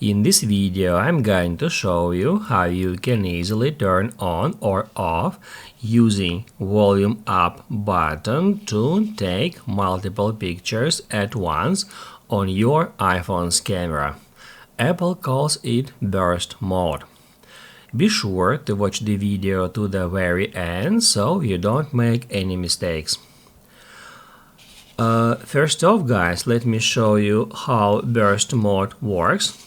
In this video, I'm going to show you how you can easily turn on or off using volume up button to take multiple pictures at once on your iPhone's camera. Apple calls it burst mode. Be sure to watch the video to the very end so you don't make any mistakes. First off, guys, let me show you how burst mode works.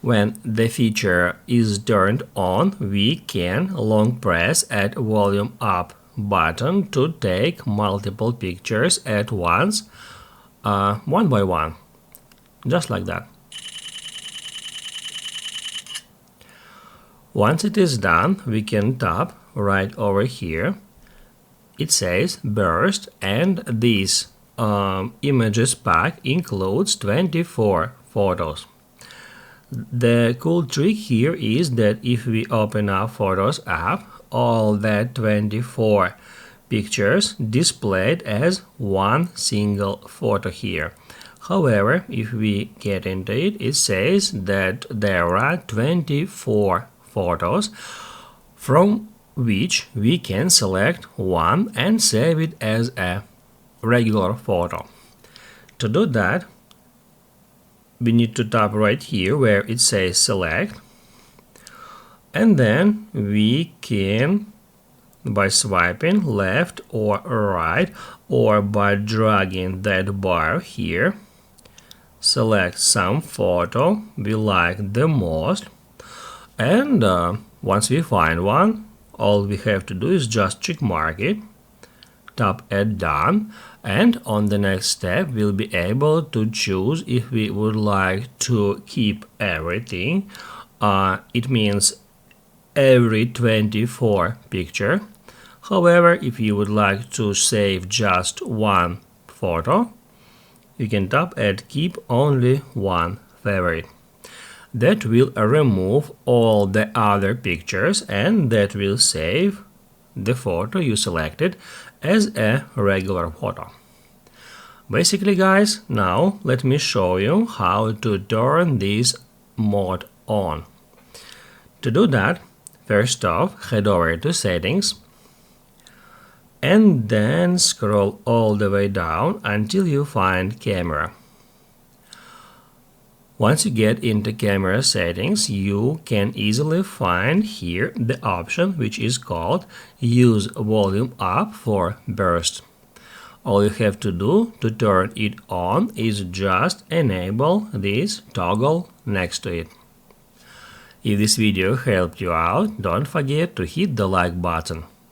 When the feature is turned on, we can long press at volume up button to take multiple pictures at once, one by one, just like that. Once it is done, we can tap right over here. It says burst, and this images pack includes 24 photos. The cool trick here is that if we open our Photos app, all that 24 pictures displayed as one single photo here. However, if we get into it, it says that there are 24 photos from which we can select one and save it as a regular photo. To do that, we need to tap right here where it says select, and then we can, by swiping left or right or by dragging that bar here, select some photo we like the most, and once we find one, all we have to do is just check mark it, tap add done, and on the next step we'll be able to choose if we would like to keep everything. It means every 24 picture. However, if you would like to save just one photo, you can tap add keep only one favorite. That will remove all the other pictures, and that will save the photo you selected as a regular photo. Basically, guys, now let me show you how to turn this mode on. To do that, first off, head over to settings and then scroll all the way down until you find camera. Once you get into camera settings, you can easily find here the option which is called Use Volume Up for Burst. All you have to do to turn it on is just enable this toggle next to it. If this video helped you out, don't forget to hit the like button.